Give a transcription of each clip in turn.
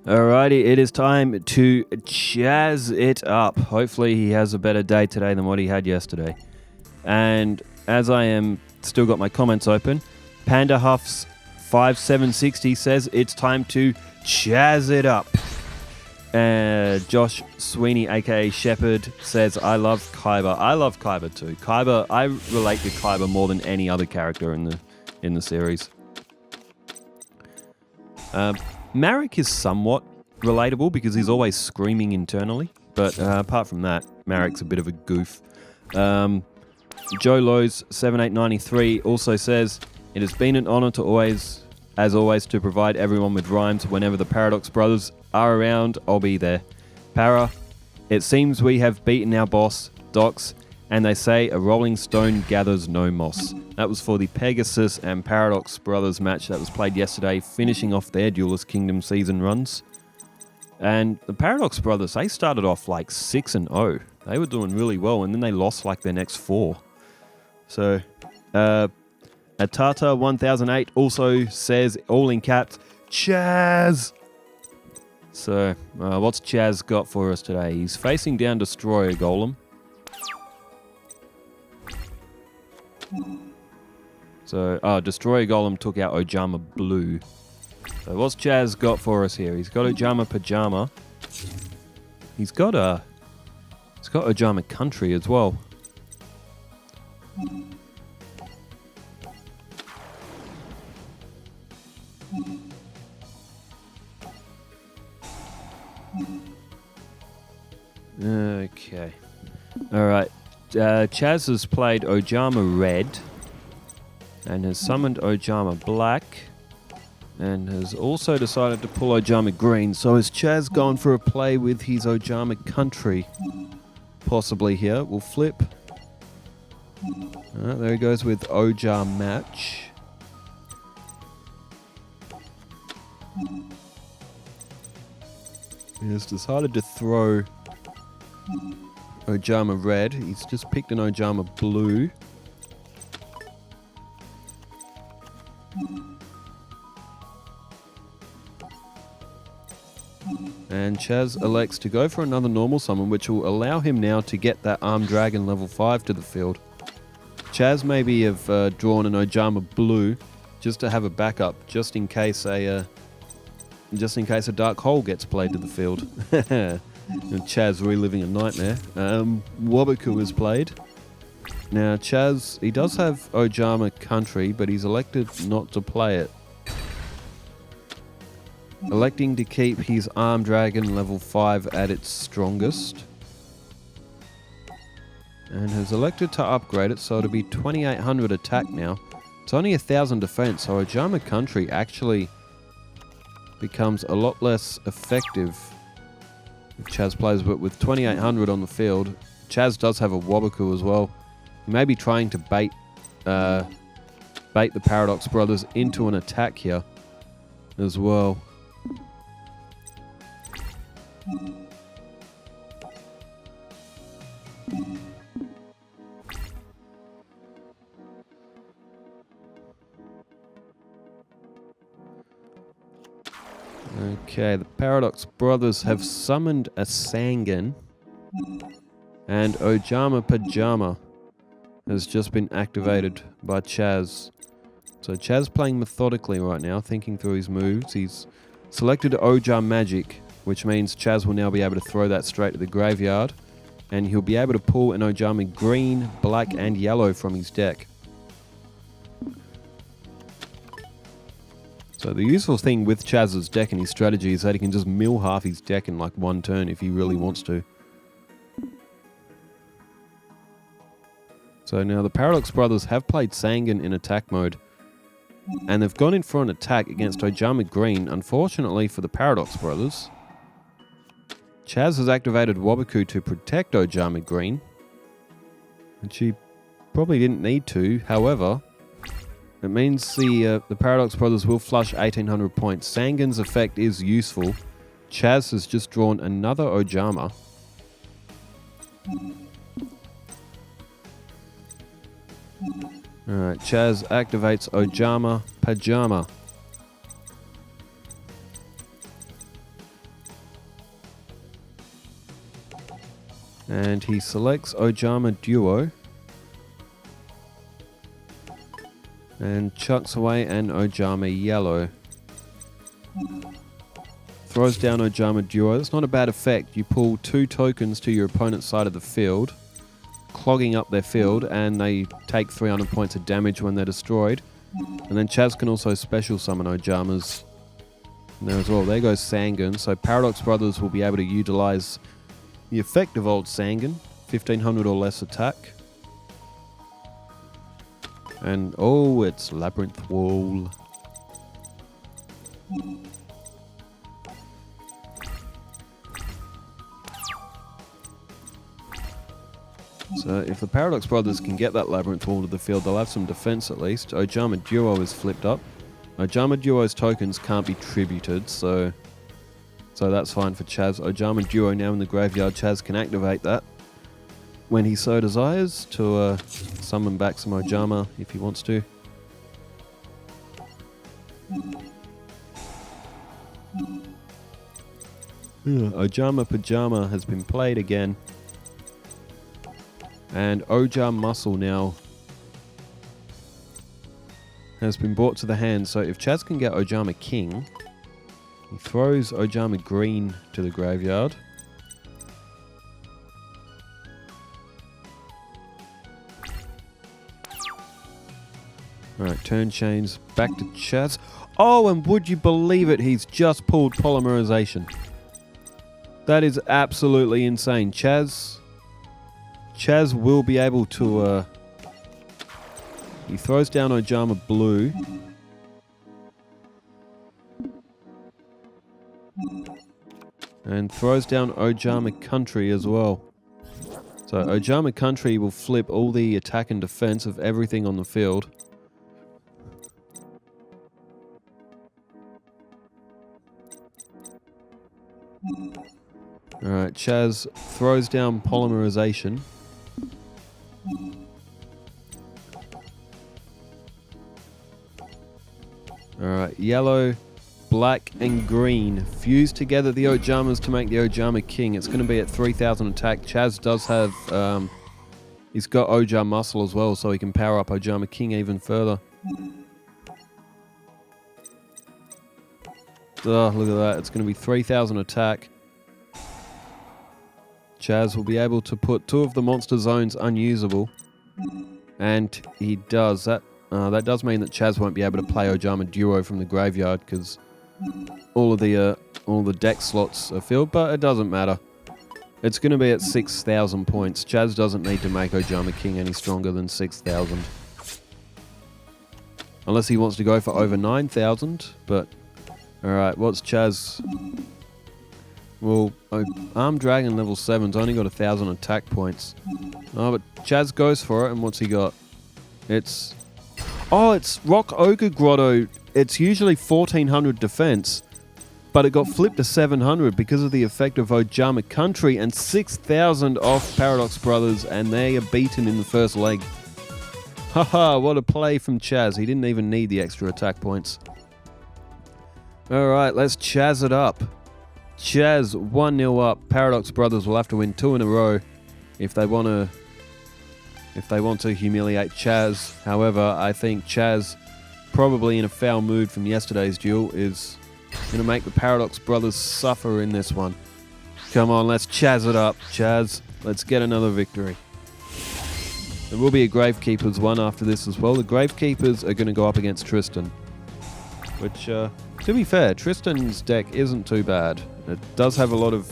Alrighty, it is time to Chazz it up. Hopefully he has a better day today than what he had yesterday. And as I am still got my comments open, Panda Huffs 5760 says it's time to Chazz it up. Josh Sweeney, aka Shepherd, says I love Kaiba. I love Kaiba too. Kaiba, I relate to Kaiba more than any other character in the series. Marek is somewhat relatable because he's always screaming internally, but apart from that, Marek's a bit of a goof. Joe Lowe's 7893 also says, it has been an honor to always provide everyone with rhymes. Whenever the Paradox Brothers are around, I'll be there. Para, it seems we have beaten our boss, Docs, and they say a rolling stone gathers no moss. That was for the Pegasus and Paradox Brothers match that was played yesterday, finishing off their Duelist Kingdom season runs. And the Paradox Brothers, they started off like 6-0. They were doing really well, and then they lost like their next 4. So, Atata 1008 also says, all in caps, Chazz! So, what's Chazz got for us today? He's facing down Destroyer Golem. So, Destroyer Golem took out Ojama Blue. So what's Chazz got for us here? He's got Ojama Pajama. He's got Ojama Country as well. Okay. Alright. Chazz has played Ojama Red and has summoned Ojama Black and has also decided to pull Ojama Green. So has Chazz gone for a play with his Ojama Country? Possibly here. We'll flip. There he goes with Ojar Match. He has decided to throw Ojama Red. He's just picked an Ojama Blue. And Chazz elects to go for another normal summon, which will allow him now to get that Armed Dragon level 5 to the field. Chazz maybe have drawn an Ojama Blue just to have a backup, just in case a Dark Hole gets played to the field. And Chazz reliving a nightmare. Wabaku is played. Now Chazz, he does have Ojama Country, but he's elected not to play it. Electing to keep his Armed Dragon level 5 at its strongest. And has elected to upgrade it, so it'll be 2800 attack now. It's only 1000 defense, so Ojama Country actually becomes a lot less effective if Chazz plays, but with 2800 on the field, Chazz does have a Wabaku as well. He may be trying to bait the Paradox Brothers into an attack here as well. Okay, the Paradox Brothers have summoned a Sangan, and Ojama Pajama has just been activated by Chazz. So Chazz playing methodically right now, thinking through his moves. He's selected Ojar Magic, which means Chazz will now be able to throw that straight to the graveyard, and he'll be able to pull an Ojama Green, Black, and Yellow from his deck. So the useful thing with Chazz's deck and his strategy is that he can just mill half his deck in like one turn if he really wants to. So now the Paradox Brothers have played Sangan in attack mode, and they've gone in for an attack against Ojama Green. Unfortunately for the Paradox Brothers, Chazz has activated Wabaku to protect Ojama Green, which he probably didn't need to. However, it means the Paradox Brothers will flush 1800 points. Sangan's effect is useful. Chazz has just drawn another Ojama. Alright, Chazz activates Ojama Pajama. And he selects Ojama Duo. And chucks away an Ojama Yellow. Throws down Ojama Duo. It's not a bad effect. You pull 2 tokens to your opponent's side of the field, clogging up their field, and they take 300 points of damage when they're destroyed. And then Chazz can also special summon Ojamas there as well. There goes Sangan. So Paradox Brothers will be able to utilize the effect of Old Sangan, 1500 or less attack. And oh, it's Labyrinth Wall. So if the Paradox Brothers can get that Labyrinth Wall to the field, they'll have some defense at least. Ojama Duo is flipped up. Ojama Duo's tokens can't be tributed, so that's fine for Chazz. Ojama Duo now in the graveyard. Chazz can activate that when he so desires to summon back some Ojama if he wants to. Ojama Pajama has been played again. And Oja Muscle now has been brought to the hand. So if Chazz can get Ojama King, he throws Ojama Green to the graveyard. Alright, turn chains back to Chazz. Oh, and would you believe it? He's just pulled Polymerization. That is absolutely insane. Chazz will be able to... he throws down Ojama Blue. And throws down Ojama Country as well. So Ojama Country will flip all the attack and defense of everything on the field. Alright, Chazz throws down Polymerization. Alright, yellow, black and green fuse together the Ojamas to make the Ojama King. It's going to be at 3000 attack. Chazz does have, he's got Ojama Muscle as well, so he can power up Ojama King even further. Oh, look at that. It's going to be 3000 attack. Chazz will be able to put 2 of the monster zones unusable. And he does. That does mean that Chazz won't be able to play Ojama Duo from the graveyard because all the deck slots are filled, but it doesn't matter. It's going to be at 6,000 points. Chazz doesn't need to make Ojama King any stronger than 6,000. Unless he wants to go for over 9,000, but... Alright, what's Chazz? Well, Armed Dragon level 7's only got 1,000 attack points. Oh, but Chazz goes for it, and what's he got? It's... Oh, it's Rock Ogre Grotto. It's usually 1,400 defense, but it got flipped to 700 because of the effect of Ojama Country, and 6,000 off Paradox Brothers, and they are beaten in the first leg. Haha, what a play from Chazz. He didn't even need the extra attack points. Alright, let's Chazz it up. Chazz 1-0 up. Paradox Brothers will have to win 2 in a row if they want to humiliate Chazz. However, I think Chazz, probably in a foul mood from yesterday's duel, is going to make the Paradox Brothers suffer in this one. Come on, let's Chazz it up. Chazz, let's get another victory. There will be a Gravekeepers one after this as well. The Gravekeepers are going to go up against Tristan, which... to be fair, Tristan's deck isn't too bad. It does have a lot of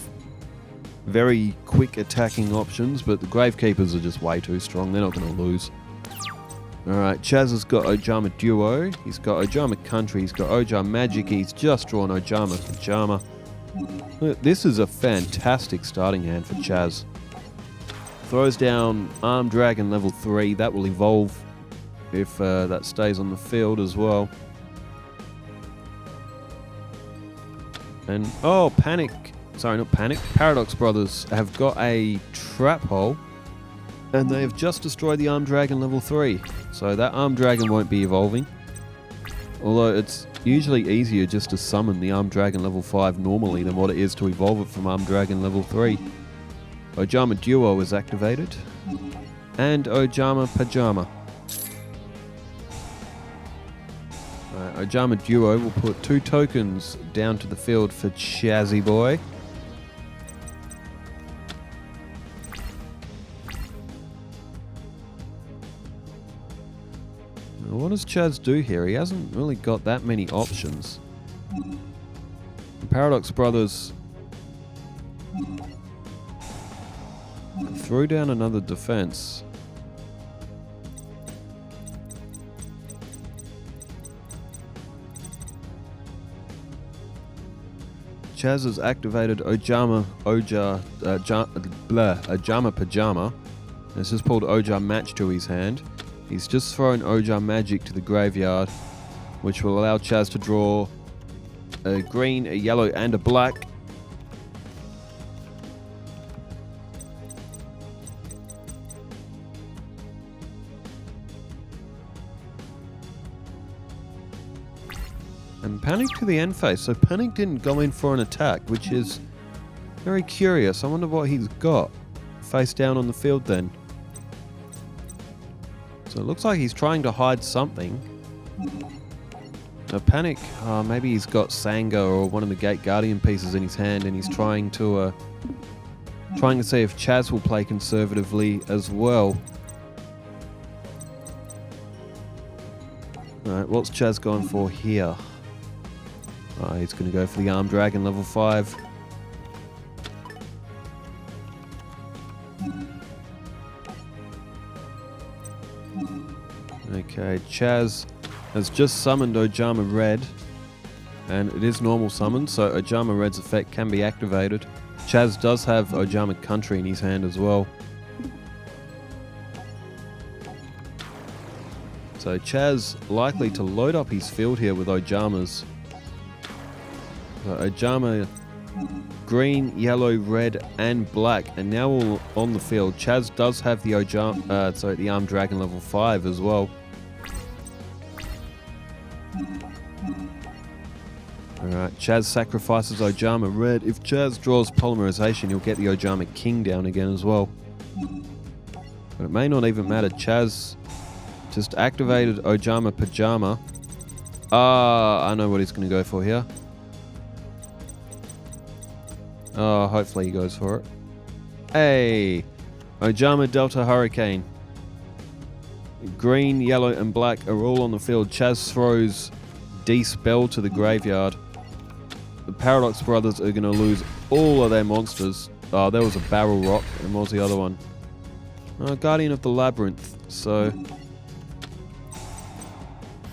very quick attacking options, but the Gravekeepers are just way too strong. They're not going to lose. Alright, Chazz has got Ojama Duo. He's got Ojama Country. He's got Ojama Magic. He's just drawn Ojama Pajama. Look, this is a fantastic starting hand for Chazz. Throws down Armed Dragon level 3. That will evolve if that stays on the field as well. And, oh, Paradox Brothers have got a Trap Hole, and they have just destroyed the Armed Dragon level 3. So that Armed Dragon won't be evolving. Although it's usually easier just to summon the Armed Dragon level 5 normally than what it is to evolve it from Armed Dragon level 3. Ojama Duel is activated. And Ojama Pajama. Ojama Duo will put 2 tokens down to the field for Chazzy Boy. Now, what does Chazz do here? He hasn't really got that many options. The Paradox Brothers threw down another defense. Chazz has activated Ojama Pajama. This has pulled Ojama Match to his hand. He's just thrown Ojama Magic to the graveyard, which will allow Chazz to draw a green, a yellow, and a black. And Panic to the end phase. So Panic didn't go in for an attack, which is very curious. I wonder what he's got face down on the field then. So it looks like he's trying to hide something. Panic, maybe he's got Sanga or one of the Gate Guardian pieces in his hand, and he's trying to see if Chazz will play conservatively as well. Alright, what's Chazz going for here? He's going to go for the Armed Dragon level 5. Okay, Chazz has just summoned Ojama Red, and it is normal summon, so Ojama Red's effect can be activated. Chazz does have Ojama Country in his hand as well. So Chazz likely to load up his field here with Ojamas. So Ojama green, yellow, red, and black, and now all on the field. Chazz does have the the Armed Dragon level 5 as well. Alright, Chazz sacrifices Ojama Red. If Chazz draws Polymerization, he'll get the Ojama King down again as well. But it may not even matter. Chazz just activated Ojama Pajama. I know what he's going to go for here. Hopefully he goes for it. Hey! Ojama Delta Hurricane. Green, yellow, and black are all on the field. Chazz throws Dispel to the graveyard. The Paradox Brothers are going to lose all of their monsters. There was a Barrel Rock, and what was the other one? Guardian of the Labyrinth. So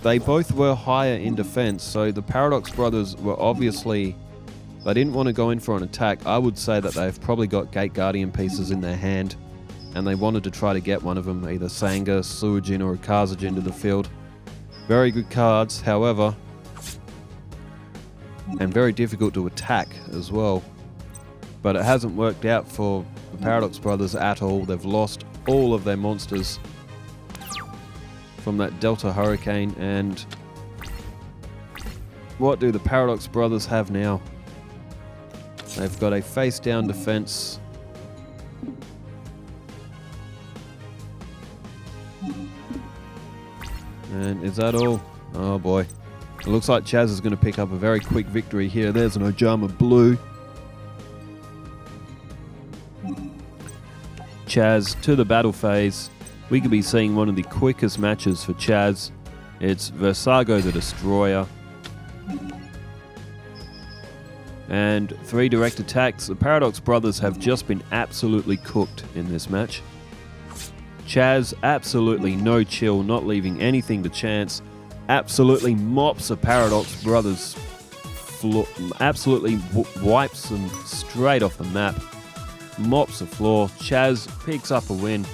they both were higher in defense, so the Paradox Brothers were obviously... They didn't want to go in for an attack. I would say that they've probably got Gate Guardian pieces in their hand, and they wanted to try to get one of them, either Sanga, Suijin, or Kazajin to the field. Very good cards, however, and very difficult to attack as well. But it hasn't worked out for the Paradox Brothers at all. They've lost all of their monsters from that Delta Hurricane, and what do the Paradox Brothers have now? They've got a face-down defense. And is that all? Oh boy. It looks like Chazz is going to pick up a very quick victory here. There's an Ojama Blue. Chazz to the battle phase. We could be seeing one of the quickest matches for Chazz. It's Versago the Destroyer. And 3 direct attacks. The Paradox Brothers have just been absolutely cooked in this match. Chazz, absolutely no chill, not leaving anything to chance. Absolutely mops the Paradox Brothers floor. Absolutely wipes them straight off the map. Mops the floor. Chazz picks up a win.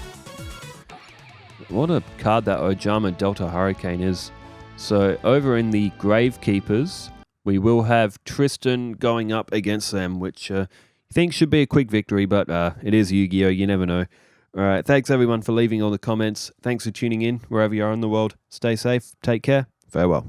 What a card that Ojama Delta Hurricane is. So over in the Gravekeepers, we will have Tristan going up against them, which you think should be a quick victory, but it is Yu-Gi-Oh! You never know. All right, thanks everyone for leaving all the comments. Thanks for tuning in wherever you are in the world. Stay safe, take care, farewell.